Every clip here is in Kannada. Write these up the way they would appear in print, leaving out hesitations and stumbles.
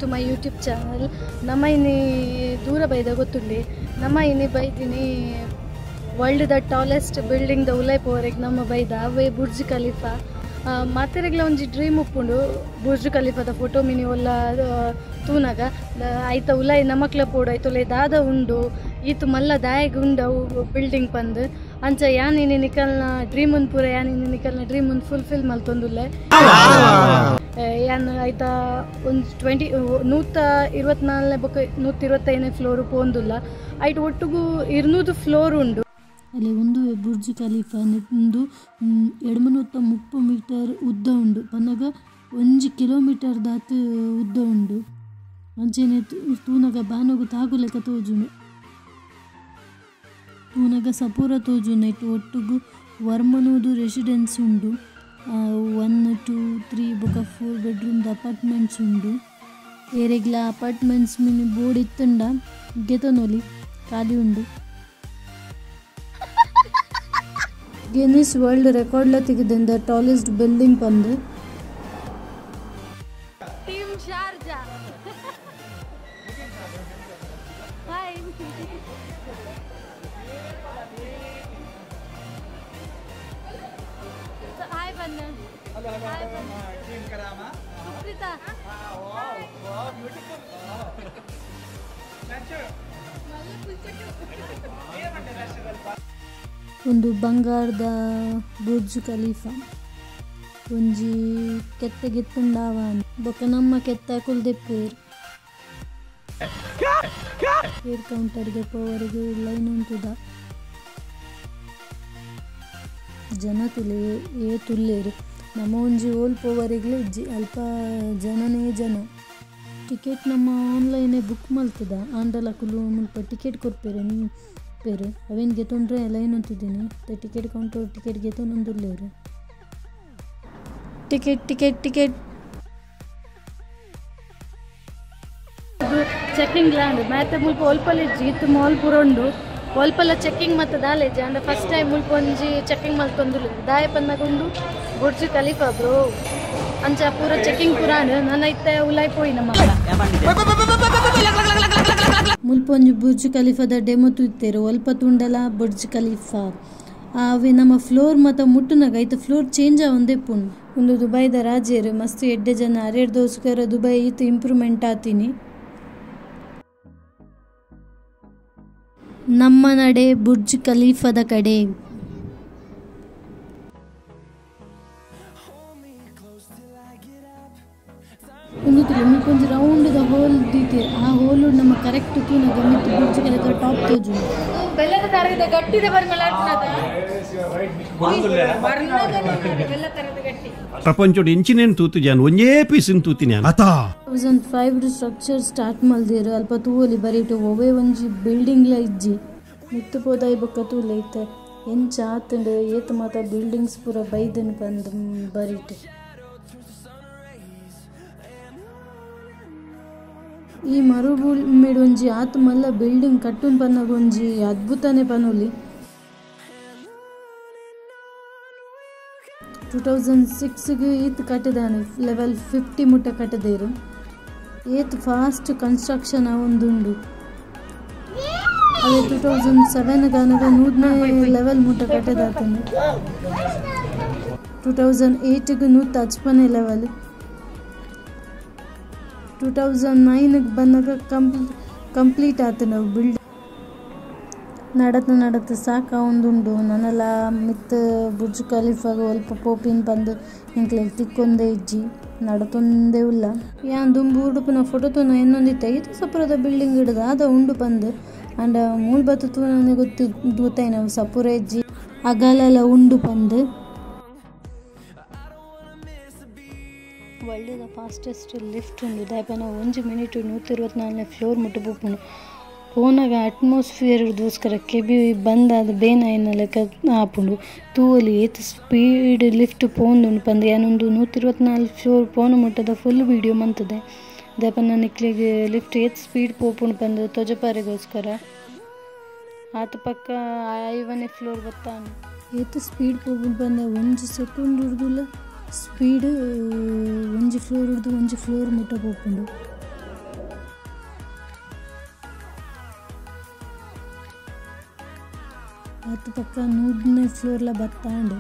to my YouTube channel. Nama ini dura baida gottundi. Nama ini baidini world the tallest building the ulai povarek nama baida ave Burj Khalifa. ಮಾತೆರೆಗ್ಲ ಒಂಜಿ ಡ್ರೀಮ್ ಉಪ್ಪುಂಡು ಬುರ್ಜ್ ಖಲೀಫಾದ ಫೋಟೋ ಮಿನಿ ಒಲ್ಲ ತೂನಗ ಐತ ಉಲಾಯಿ ನಮಕ್ಲ ಪೋಡು ಐತೊಲೆ ದಾದ ಉಂಡು ಈತು ಮಲ್ಲ ದಾಯಗ ಉಂಡು ಬಿಲ್ಡಿಂಗ್ ಪಂದ್ ಅಂಚ ಯಾನಿನಿ ನಿಕಲ್ನ ಡ್ರೀಮ್ ಒಂದು ಪೂರ ಯಾನಿನಿ ನಿಕಲ್ನ ಡ್ರೀಮ್ ಒಂದು ಫುಲ್ಫಿಲ್ ಮಲ್ತೊಂದುಲ್ಲೆ ಯಾನ್ ಐತ ಒಂದು 124 ಬೊಕ 125 ಫ್ಲೋರ್ ಪೋಂದುಲ್ಲ ಐಟ್ ಒಟ್ಟುಗು 200 ಫ್ಲೋರ್ ಉಂಡು. ಅಲ್ಲಿ ಒಂದು ಬುರ್ಜ್ ಖಲೀಫಾ ಒಂದು 230 ಮೀಟರ್ ಉದ್ದ ಉಂಡು ಪನ್ನಗ 1 ಕಿಲೋಮೀಟರ್ ದಾತ ಉದ್ದ ಉಂಡು ಅಂಚೆನೆ ತೂನಗ ಬಾನಗು ತಾಗುಲೆಕ ತೋಜುಂಡು ತೂನಗ ಸಪೂರ ತೋಜುಂಡು ಇಟ್ಟು ಒಟ್ಟುಗು ವರ್ಮನೂದು ರೆಸಿಡೆನ್ಸ್ ಉಂಡು 1 2 3 ಬೊಕ 4 ಬೆಡ್ರೂಮ್ದ ಅಪಾರ್ಟ್ಮೆಂಟ್ಸ್ ಉಂಡು ಏರೆಗ್ಲ ಅಪಾರ್ಟ್ಮೆಂಟ್ಸ್ ಮಿನಿ ಬೋರ್ಡ್ ಇತ್ತಂಡ ಗೆತನೊಲಿ ಖಾಲಿ ಉಂಡು. ಗಿನ್ನಿಸ್ ವರ್ಲ್ಡ್ ರೆಕಾರ್ಡ್ಲ ತೆಗೆದಿಂದ ಟಾಲೆಸ್ಟ್ ಬಿಲ್ಡಿಂಗ್ ಪಂದು ಟೀಮ್ ಶಾರ್ಜಾ ಹಾಯ್ ಹಾಯ್ ಬನ್ನ ಹಾಯ್ ಬನ್ನ team Karama Supreetha wow beautiful natural ಮಲ್ಲ ಪುಲ್ಚಟ್ಟು ಒಂದು ಬಂಗಾರದ ಬುರ್ಜ್ ಖಲೀಫಾ ಒಂಜಿ ಕೆತ್ತಗೆತ್ತುಂಡಾವ ಬೊಕ ನಮ್ಮ ಕೆತ್ತ ಕುಲ್ದೆಪ್ಪೇರು ಏರ್ ಕೌಂಟರ್ಗೆ ಪೋವರೆಗೆ ಲೈನ್ ಉಂಟುದ ಜನ ತುಲೆ ತುಲ್ಲೇರು ನಮ್ಮ ಒಂಜಿ ಓಲ್ ಪೋವರೆಗ್ಲೆ ಅಲ್ಪ ಜನನೇ ಜನ. ಟಿಕೆಟ್ ನಮ್ಮ ಆನ್ಲೈನೇ ಬುಕ್ ಮಲ್ತದ ಆಂಡಲಕುಲು ಮುಲ್ಪ ಟಿಕೆಟ್ ಕೊಡ್ಪೇರೆ ನೀವು ಬೇರೆ ಅವೇನು ಗೆತ್ತೊಂಡ್ರೆ ಲೈನ್ ಅಂತಿದ್ದೀನಿ ಟಿಕೆಟ್ ಕೌಂಟರ್ ಟಿಕೆಟ್ ಗೆತ್ತೊಂದೊಂದುಲ್ಲೇರು ಟಿಕೆಟ್ ಟಿಕೆಟ್ ಟಿಕೆಟ್ ಚೆಕಿಂಗ್ ಲ್ಯಾಂಡ್ ಮ್ಯಾತೆ ಮುಲ್ಪ ಒಲ್ಪಲ್ ಇಜ್ಜಿ ಇತ್ತು ಮಾಲ್ ಪುರೋಂಡು ಒಲ್ಪಲ್ಲ ಚೆಕಿಂಗ್ ಮತ್ತು ದಾಲೇಜಿ ಅಂಡ ಫಸ್ಟ್ ಟೈಮ್ ಮುಲ್ಪ ಒಂಜಿ ಚೆಕಿಂಗ್ ಮಲ್ತೊಂದುಲ್ಲೆ ದಾಯ ಪನ್ನಗೊಂಡು ಬುರ್ಜ್ ಖಲೀಫಾ ಬ್ರೋ ಅಂಚ ಪೂರ ಚೆಕಿಂಗ್ ಪುರಾಂಡ್ ನನ್ನ ಇತ್ತೆ ಉಲಾಯ್ ಪೋಯಿ ನಮ್ಮ ಮುಲ್ಪ ಒಂಜಿ ಬುರ್ಜ್ ಖಲೀಫಾದ ಡೆಮೋ ತೂತ್ತೇರು ಒಲ್ಪ ತುಂಡಲ ಬುರ್ಜ್ ಖಲೀಫಾ ಅವೆ ನಮ್ಮ ಫ್ಲೋರ್ ಮತ್ತು ಮುಟ್ಟುನಾಗ ಐತ ಫ್ಲೋರ್ ಚೇಂಜ್ ಆವಂದೇ ಪುಂಡು ಒಂದು ದುಬೈದ ರಾಜೇರು ಮಸ್ತ್ ಎಡ್ಡೆ ಜನ ಅರೆಡ್ ದೋಸ್ಕರ ದುಬೈ ಈತ ಇಂಪ್ರೂವ್ಮೆಂಟ್ ಆತೀನಿ. ನಮ್ಮ ನಡೆ ಬುರ್ಜ್ ಖಲೀಫಾದ ಕಡೆ ಒಂದು ಮುಲ್ಕೊಂಜಿ ರೌಂಡ್ದ ಹೋಲ್ ದೀತೀರ್ ಆ ಹೋಲು ನಮ್ಮ ಕರೆಕ್ಟ್ ತೂನ ಗಮ್ಮಿತ್ತು ಬುರ್ಜ್ ಖಲೀಫಾ ಟಾಪ್ ತೋಜು ಬೆಲ್ಲದ ತರಗದ ಗಟ್ಟಿದ ಪ್ರಪಂಚದ ಇಂಚಿನೇನು ತೂತು ಜಾನ್ ಒಂದೇ ಪೀಸಿನ ತೂತಿನ 2005 ಸ್ಟ್ರಕ್ಚರ್ ಸ್ಟಾರ್ಟ್ ಮಲ್ದೇರು ಅಲ್ಪ ತೂವಲಿ ಬರೀಟು ಒವೇ ಒಂಜಿ ಬಿಲ್ಡಿಂಗ್ಲ ಇಜ್ಜಿ ಮಿತ್ತು ಪೋದಾಯಿ ಬೊಕ್ಕ ತೂಲೆ ಐತೆ ಎಂಚ ಆತಂಡು ಏತ್ ಮಾತ ಬಿಲ್ಡಿಂಗ್ಸ್ ಪೂರ ಬೈದನ್ ಬಂದು ಬರೀಟು ಈ ಮರುಭೂಮಿಡ್ ಒಂಜಿ ಆತು ಮಲ್ಲ ಬಿಲ್ಡಿಂಗ್ ಕಟ್ಟುನ್ ಪನ್ನಗ ಒಂಜಿ ಅದ್ಭುತನೇ ಪನೊಲಿ 2006 ಈತ್ ಕಟ್ಟಿದಾನೆ ಲೆವೆಲ್ 50 ಮುಟ್ಟ ಕಟ್ಟದೇರು ಏತ್ ಫಾಸ್ಟ್ ಕನ್ಸ್ಟ್ರಕ್ಷನ್ ಒಂದುಂಡು ಅದೇ 2007 ಗನಗ 100ನೇ ಲೆವೆಲ್ ಮುಟ್ಟ ಕಟ್ಟದಾತನೆ 2008 155ನೇ ಲೆವೆಲ್ 2009 ಬಂದಾಗ ಕಂಪ್ಲೀಟ್ ಆಯ್ತು ನಾವು ಬಿಲ್ಡ್ ನಡತ ಸಾಕ ಒಂದುಂಡು ನನ್ನೆಲ್ಲ ಮಿತ್ ಬುರ್ಜ್ ಖಲೀಫಾಗ ಒಲ್ಪ ಪೋಪಿನ್ ಬಂದು ಇಂಕ್ಲೆ ತಿಕ್ಕೊಂದೇ ಇಜ್ಜಿ ನಡತೊಂದೇ ಇಲ್ಲ ಯಾನ್ ದುಂಬು ಉಡುಪಿನ ಫೋಟೋ ತೂನ ಇನ್ನೊಂದಿತ್ತ ಇದು ಸಪುರದ ಬಿಲ್ಡಿಂಗ್ ಹಿಡ್ದು ಅದ ಉಂಡು ಬಂದು ಅಂಡ ಮೂಲ್ ಬತ್ತು ತೂನೇ ಗೊತ್ತಾಯಿ ನಾವು ಸಪುರ ಇಜ್ಜಿ ಅಗಲೆಲ್ಲ ಉಂಡು ಬಂದು ವರ್ಲ್ಡ್ ಫಾಸ್ಟೆಸ್ಟ್ ಲಿಫ್ಟ್ ಉಂಡು ದಾಯಪನ 1 ಮಿನಿಟ್ 124ನೇ ಫ್ಲೋರ್ ಮುಟ್ಟ ಪೋಪುಂಡು ಪೋನಾಗ ಅಟ್ಮಾಸ್ಫಿಯರ್ಗೋಸ್ಕರ ಕೆಬಿ ಬಂದಾದ ಬೇನ ಏನ ಲೆಕ್ಕ ಆಪುಂಡು ತೂವಲಿ ಏತ್ ಸ್ಪೀಡ್ ಲಿಫ್ಟ್ ಪೋಂದುಂಡು ಪಂದು ಏನೊಂದು 124 ಫ್ಲೋರ್ ಪೋನ ಮುಟ್ಟದ ಫುಲ್ ವೀಡಿಯೋ ಮಂತದೆ ದಾಯಪನ ನಿಕ್ಲಿಗೆ ಲಿಫ್ಟ್ ಏತ್ ಸ್ಪೀಡ್ ಪೋಪುಂಡು ಪಂದು ತೊಜಪಾರಿಗೋಸ್ಕರ ಆತ ಪಕ್ಕ 5ನೇ ಫ್ಲೋರ್ ಬತ್ತಾನು ಏತ್ ಸ್ಪೀಡ್ ಪೋಪುಂಡು ಪಂದ 1 ಸೆಕೆಂಡ್ ಹಿಡ್ದುಲ್ಲ ಸ್ಪೀಡ್ 1 ಫ್ಲೋರ್ ಹಿಡ್ದು 1 ಫ್ಲೋರ್ ಮುಟ್ಟ ಪೋಪುಂಡು ಅತ್ತ ಪಕ್ಕ 100ನೇ ಫ್ಲೋರ್ಲ ಬತ್ತಾಂಡು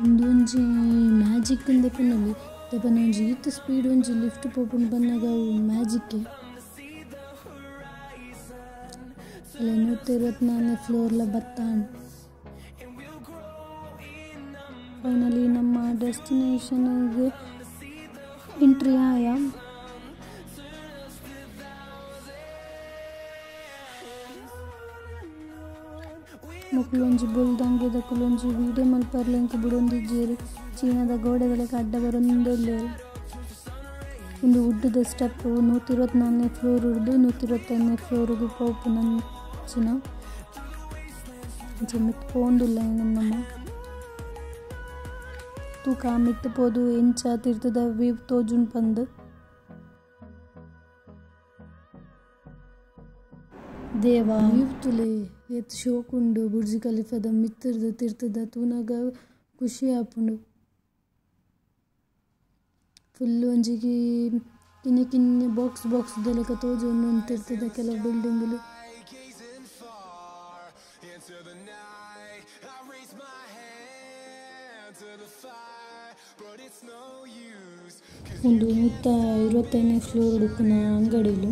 ಒಂದೊಂಜಿ ಮ್ಯಾಜಿಕ್ ದೆಪ್ಪನಲ್ಲಿ ದೆಪ್ಪನ ಒಂಜಿ ಈತ ಸ್ಪೀಡ್ ಒಂಜಿ ಲಿಫ್ಟ್ ಪೋಪುಂಡು ಬಂದಾಗ ಅವು ಮ್ಯಾಜಿಕ್ಕೆ ಅಲ್ಲ 124ನೇ ಫ್ಲೋರ್ಲ ಬತ್ತಾಂಡು ಫೈನಲಿ ನಮ್ಮ ಡೆಸ್ಟಿನೇಷನ್ಗೆ ಎಂಟ್ರಿ ಆಯ ಮಕ್ಕಳೊಂಜಿ ಬೊಲ್ದಂಗೆ ದಕ್ಕಲೊಂಜಿ ವೀಡಿಯೋ ಮಲ್ಪರ್ಲೆಂಕ್ ಬಿಡೊಂದಿಜ್ಜೇರು ಚೀನಾದ ಗೋಡೆಗಳಿಗೆ ಅಡ್ಡ ಬರೊಂದೊಲ್ಲೇರು ಒಂದು ಉದ್ದದ ಸ್ಟೆಪ್ 124ನೇ ಫ್ಲೋರ್ ಹಿಡಿದು 125ನೇ ಫ್ಲೋರ್ಗೂ ಪೋಪು ನಂಚಿನ ಮಿತ್ಕೊಂದಿಲ್ಲ ನಮ್ಮ ತೂಕ ಮಿತ್ತಪೋದು ಎಂಚ ತಿರ್ತದ ವೀವ್ ತೋಜುನ್ ಪಂದು ದೇವ ವೀವ್ ತುಲೆ ಎತ್ ಶೋಕುಂಡು ಬುರ್ಜ್ ಖಲೀಫಾದ ಮಿತ್ತರ್ದು ತಿರ್ತದ ತೂನಾಗ ಖುಷಿ ಆಪುಂಡು ಫುಲ್ ಒಂಜಿಗೆ ಕಿನ್ನೆ ಕಿನ್ನೆ ಬಾಕ್ಸ್ ದೆಲೆಕ ತೋಜು ಒಂತಿರ್ತದ ಕೆಲವು ಬಿಲ್ಡಿಂಗ್ಲು ಒಂದು 125ನೇ ಫ್ಲೋರ್ ಹುಡುಕನ ಅಂಗಡಿಲು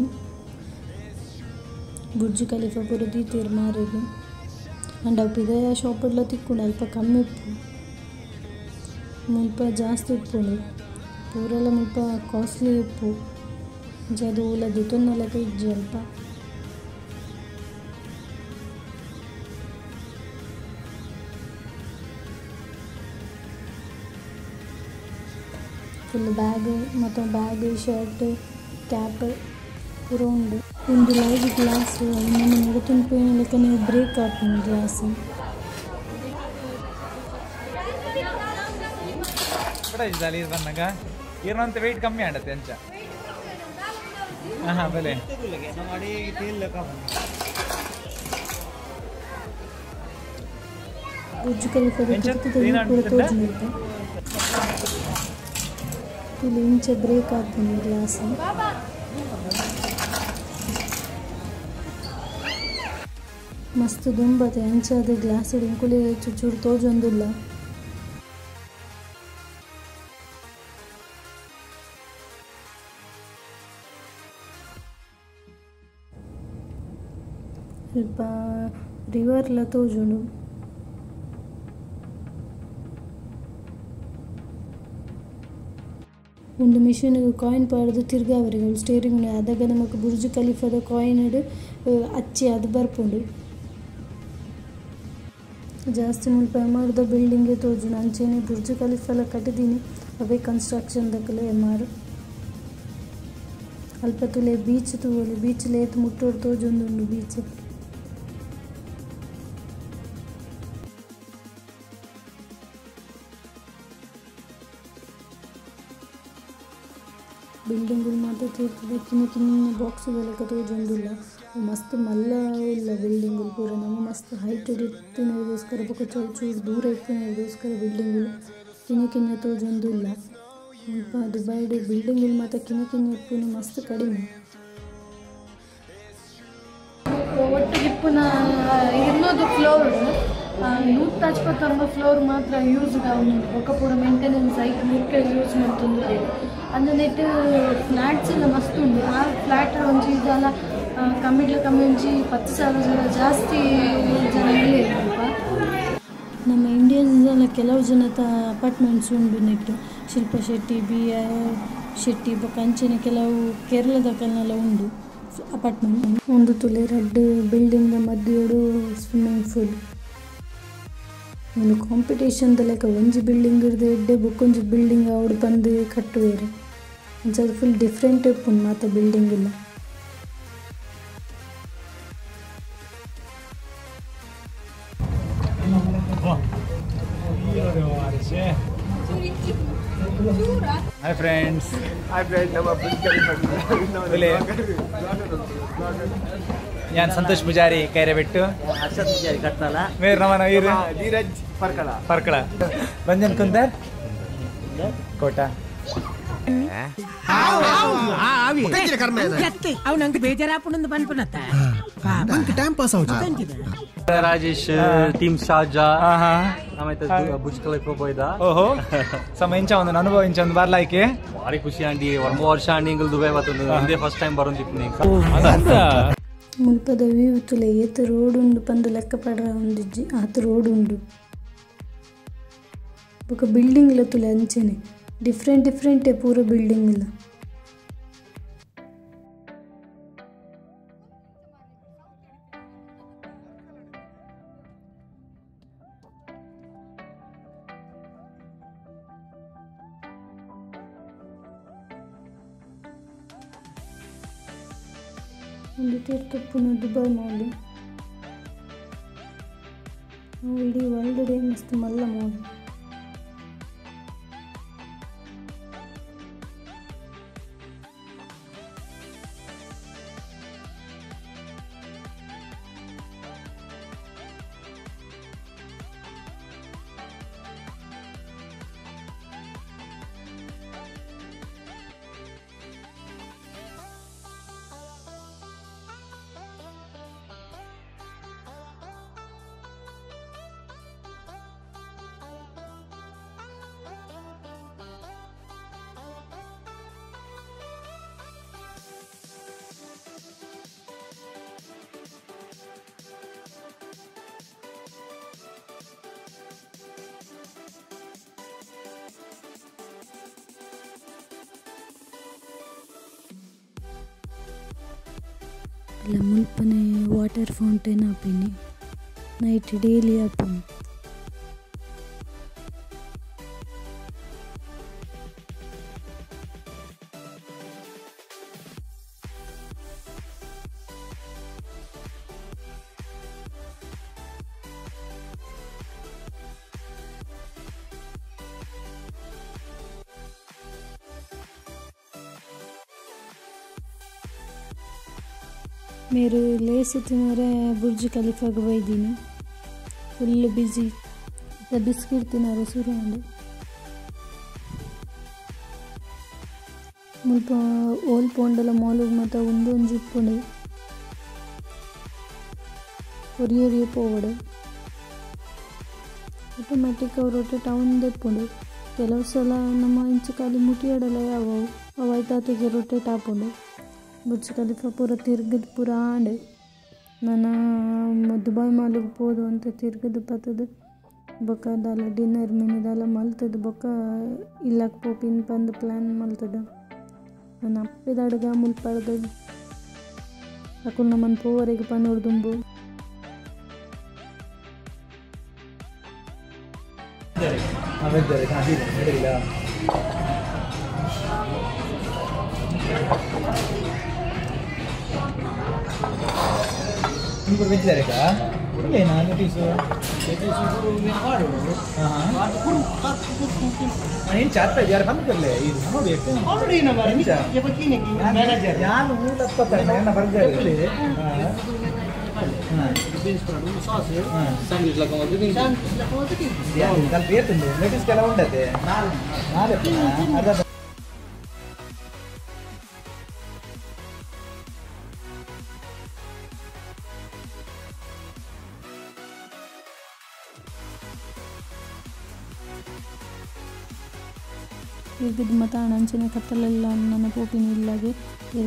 ಬುರ್ಜ್ ಖಲೀಫಾ ಪೂರ ದೀತೆರ್ ಮಾರೆಲು ಅಂಡ್ ಅಪ್ಪಿದ ಶಾಪಡ್ಲ ತಿಕ್ಕೊಂಡು ಅಲ್ಪ ಕಮ್ಮಿ ಉಪ್ಪು ಮುಲ್ಪ ಜಾಸ್ತಿ ಉಪ್ಪುಂಡು ಪೂರೆಲ್ಲ ಮುಲ್ಪ ಕಾಸ್ಟ್ಲಿ ಉಪ್ಪು ಅದು ಉಲದು ತೊನ್ನಲಕ ಇಜ್ಜಿ ಅಲ್ಪ ಫುಲ್ ಬ್ಯಾಗ್ ಮತ್ತು ಬ್ಯಾಗ್ ಶರ್ಟ್ ಕ್ಯಾಪ್ ಪೂರ ಉಂಡು ಒಂದು ಲೈವ್ ಗ್ಲಾಸ್ ನಮ್ಮ ನಡತುಂಡು ಪೋಯಿನ ಲೆಕ್ಕ ನೀವು ಬ್ರೇಕ್ ಆಪುಂಡು ಗ್ಲಾಸ್ ಬಂದಾಗ ಇರೋಂಥ ವೆಯ್ಟ್ ಕಮ್ಮಿ ಆಡತ್ತೆ ಅಂಚ ಹಾಂ ಬೆಲೆ ಬುರ್ಜ್ ಖಲೀಫಾದ ಪೂರ ತೋಜುಂಡು ಇಲ್ಲಿ ಇಂಚ ಬ್ರೇಕ್ ಆಪುಂಡು ಗ್ಲಾಸ್ ಮಸ್ತ್ ದುಂಬತೆ ಅಂಚಾದ ಗ್ಲಾಸ್ ಇಂಕುಲಿ ಚೂರು ತೋಜೊಂದಿಲ್ಲ ಸ್ವಲ್ಪ ರಿವರ್ಲ ತೋಜುಂಡು ಒಂದು ಮಿಷಿನ್ಗೆ ಕಾಯಿನ್ ಪಾಡ್ದು ತಿರ್ಗಾವರಿಗಳು ಸ್ಟೇರಿಂಗ್ ಅದಾಗ ನಮಗೆ ಬುರ್ಜ್ ಖಲೀಫಾದ ಕಾಯಿನ್ ಅಚ್ಚಿ ಅದು ಬರ್ಪುಂಡು ಜಾಸ್ತಿ ಮುಲ್ಪ ಎಮಾರ್ದ ಬಿಲ್ಡಿಂಗೇ ತೋಜುಂಡು ಅಂಚೆನೆ ಬುರ್ಜ್ ಖಲೀಫಾಲ ಕಟ್ಟಿದೀನಿ ಅವೇ ಕನ್ಸ್ಟ್ರಕ್ಷನ್ ದಕ್ಕಲೆ ಎಮಾರು ಅಲ್ಪ ತುಲೆ ಬೀಚ್ ತೂವಲು ಬೀಚ್ ಲೇತ್ ಮುಟ್ಟೋಡು ತೋಜೊಂದುಂಡು ಬೀಚ್ ಬಿಲ್ಡಿಂಗುಲು ಮಾತ್ರ ತೀರ್ತದೆ ಕಿನ್ನ ಬಾಕ್ಸ್ಗಳೆಲ್ಲ ತೋಜೊಂದಿಲ್ಲ ಮಸ್ತ್ ಮಲ್ಲ ಇಲ್ಲ ಬಿಲ್ಡಿಂಗುಲು ಪೂರ ನಮ್ಮ ಮಸ್ತ್ ಹೈಟ್ ಇತ್ತಿನಗೋಸ್ಕರ ಬೊಕ ಚೂರು ದೂರ ಇತ್ತಿನಗೋಸ್ಕರ ಬಿಲ್ಡಿಂಗುಲು ಕಿನ್ನ ತೋಜೊಂದಿಲ್ಲ ಸ್ವಲ್ಪ ದುಬೈಡ್ ಬಿಲ್ಡಿಂಗುಲು ಮಾತ್ರ ಕಿನ್ನ ಇಪ್ಪುನು ಮಸ್ತ್ ಕಡಿಮೆ ಒಟ್ಟಿಗೆ ಇಪ್ಪುನ 200 ಫ್ಲೋರ್ 159 ಫ್ಲೋರ್ ಮಾತ್ರ ಯೂಸ್ಗೆ ಅವನು ಬೊಕ ಪೂರ ಮೇಂಟೆನೆನ್ಸ್ ಐಕ್ ಮುಖ್ಯ ಯೂಸ್ ಮಾಡ್ತಂದ್ರೆ ಅಂದ್ರೆ ನೆಟ್ ಫ್ಲ್ಯಾಟ್ಸ್ ಎಲ್ಲ ಮಸ್ತ್ ಉಂಡು ಆ ಫ್ಲ್ಯಾಟ್ ಒಂಜಿ ಇದೆಲ್ಲ ಕಮ್ಮಿ ಒಂಜಿ 10,000 ಜನ ಜಾಸ್ತಿ ಜನ ಇಲ್ಲೇ ಸ್ವಲ್ಪ ನಮ್ಮ ಇಂಡಿಯಾದಲ್ಲ ಕೆಲವು ಜನದ ಅಪಾರ್ಟ್ಮೆಂಟ್ಸ್ ಉಂಡು ನೆಟ್ಟು ಶಿಲ್ಪಾ ಶೆಟ್ಟಿ BR ಶೆಟ್ಟಿ ಬೊಕ ಅಂಚೆನೆ ಕೆಲವು ಕೇರಳದಕಲ್ನೆಲ್ಲ ಉಂಡು ಅಪಾರ್ಟ್ಮೆಂಟ್ ಒಂದು ತುಲೆ ರೆಡ್ ಬಿಲ್ಡಿಂಗ್ನ ಮಧ್ಯೆಡು ಸ್ವಿಮ್ಮಿಂಗ್ ಪೂಲ್ ಒಂದು ಕಾಂಪಿಟೇಷನ್ದ ಲೆಕ್ಕ ಒಂಜಿ ಬಿಲ್ಡಿಂಗ್ ಇರ್ದು ಎಡ್ಡೆ ಬೊಕ್ಕೊಂಜಿ ಬಿಲ್ಡಿಂಗ್ ಅವ್ಡು ಬಂದು ಕಟ್ಟುವೇರು ಅದು ಫುಲ್ ಡಿಫ್ರೆಂಟ್ ಇಪ್ಪುಂಡು ಮಾತ ಬಿಲ್ಡಿಂಗ್ ಇಲ್ಲ ಹಾಯ್ ಫ್ರೆಂಡ್ಸ್ ഞാൻ സന്തോഷ് പൂജാരി കയറവിട്ടു ಮೇರ್ ನಮನ ಧೀರಜ್ ಪರ್ಕಳ ರಂಜನ್ ಕುಂದರ್ ಕೋಟ ಅವ್ ನಂಗೆ ಬೇಜಾರಾಪುಂಡು ಬಂದ್ಪುನತ್ತ time pass Rajesh team Sharjah ಆಮೇಲೆ ಬುರ್ಜ್ ಖಲೀಫಾ పోయిదా ಓಹೋ ಸಮಯ ಒಂದು ಅನುಭವಿಂಚೊಂದು ಬರ್ಲಾಯ್ಕೆ ಭಾರಿ ಖುಷಿ ಆಂಡಿ ವರ್ಷ ಆಂಡಿ ಇಂಗಲ್ ದುಬೈ ಬರ್ತದೆ ಇದೇ ಫಸ್ಟ್ ಟೈಮ್ ಬರೋಂದಿತ್ತು ಮುಲ್ಪದ ವ್ಯೂ ತುಲೆ ಏತ ರೋಡ್ ಉಂಡು ಪಂದು ಲೆಕ್ಕ ಪಡ್ರ ಒಂದಿಜ್ಜಿ ಆತ ರೋಡ್ ಉಂಡು ಬೊಕ ಬಿಲ್ಡಿಂಗ್ ಲ ತುಲೆ ಅಂಚೆನೆ ಡಿಫ್ರೆಂಟ್ ಪೂರ ಬಿಲ್ಡಿಂಗ್ ಲ ಒಂದು ತೀರ್ಥಪ್ಪನ ದುಬೈ ಮಾಲ್ ಇಡೀ ವರ್ಲ್ಡ್ ಡೇ ಮಸ್ತ್ ಮಲ್ಲ ಮಾಲ್ ಅಲ್ಲ ಮುಲ್ಪನೆ ವಾಟರ್ ಫೌಂಟೇನ್ ಆಪಿನಿ ನೈಟ್ ಡೈಲಿ ಆಪುನು మీరు లేసి తినరే బుర్జ్ ఖలీఫాకు పోయిದ್ದೀನಿ ಫುಲ್ ಬಿಸಿ ಬಿಸ್ಕಿಟ್ ತಿನ್ನರೆ ಶುರು ಅಂಡೆ ಮುಲ್ಪ ಓಲ್ ಪೋಂಡಲ ಮಾಲುಗ್ ಮತ ಒಂದೊಂದು ಇಪ್ಪುಂಡೆ ಒರಿಯೊರಿಯ ಪೋವಡೆ ಆಟೋಮ್ಯಾಟಿಕ್ ಅವ್ರೊಟ್ಟೆ ಟೌನ್ ದೆಪ್ಪುಂಡು ಕೆಲವು ಸಲ ನಮ್ಮ ಇಂಚು ಖಾಲಿ ಮುಟಿಯಾಡಲ್ಲ ಯಾವವು ಅವೈತಾತಿಗೆ ರೊಟೇಟ್ ಹಾಪುಂಡು ಬುರ್ಜ್ ಖಲೀಫಾ ಪೂರ ತಿರ್ಗದು ಪೂರ ಆಂಡೆ ನಾನು ದುಬೈ ಮಾಲಿಗೆ ಹೋದು ಅಂತ ತಿರ್ಗದು ಬರ್ತದೆ ಬೊಕ್ಕ ದಾಲ ಡಿನ್ನರ್ ಮಿನಿದಾಲ ಮಲ್ತದ ಬೊಕ್ಕ ಇಲ್ಲಕ್ಕೆ ಪೋಪಿನ ಬಂದು ಪ್ಲ್ಯಾನ್ ಮಲ್ತದ ನಾನು ಅಪ್ಪಿದ ಅಡ್ಗ ಮುಲ್ಪಡ್ದು ಅಕು ನಮ್ಮನ್ನು ಪೋವರೆಗೆ ಪನ್ನೋಡ್ದುಂಬು ನಿಮ್ಗೆ ಬಿಟ್ಟಿದ್ದಾರೆ ಕಾ ಇಲ್ಲೇನಾ ನೋಟಿಸು ಏನು ಚಾರ್ತ ಯಾರು ಬಂದಿರಲೇ ಇದು ನಮ್ಮ ಬೇಕು ಯಾರು 170 என்ன ಬರ್ತಾರೆ ಲೆಟೀಸ್ ಕೆಲವು ಉಂಟದೆ ನಾಳೆ ಅರ್ಧ ಇದು ಮತ್ತು ಅಂಚನೆ ಕತ್ತಲೆಲ್ಲ ನನ್ನ ಪೋಪಿನ ಇಲ್ಲಾಗೆ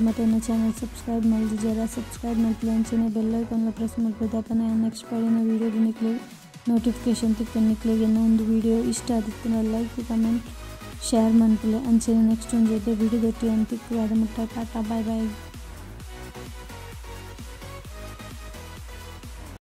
ಮತ್ತು ನನ್ನ ಚಾನಲ್ ಸಬ್ಸ್ಕ್ರೈಬ್ ಮಾಡಿದ್ದೀರಾ ಸಬ್ಸ್ಕ್ರೈಬ್ ಮಾಡ್ತೀವಿ ಅಂಚನೆ ಬೆಲ್ಲೈಕನ್ಲ ಪ್ರೆಸ್ ಮಾಡ್ಬೋದು ಅಪ್ಪ ನಾನು ನೆಕ್ಸ್ಟ್ ಪಡಿನ ವೀಡಿಯೋದು ನಿಕ್ಲೆ ನೋಟಿಫಿಕೇಶನ್ ತಿಕ್ಕ ನಿಕ್ಲೆಗೆ ಒಂದು ವೀಡಿಯೋ ಇಷ್ಟ ಆದಿತ್ತು ಲೈಕ್ ಕಮೆಂಟ್ ಶೇರ್ ಮಾಡ್ಕೊಳ್ಳಿ ಅಂಚನೆ ನೆಕ್ಸ್ಟ್ ಒಂದು ಜೊತೆ ವೀಡಿಯೋ ದೊಟ್ಟಿ ಅಂತಿಕ್ಕು ಅದು ಮುಟ್ಟ ಟಾಟಾ ಬಾಯ್ ಬಾಯ್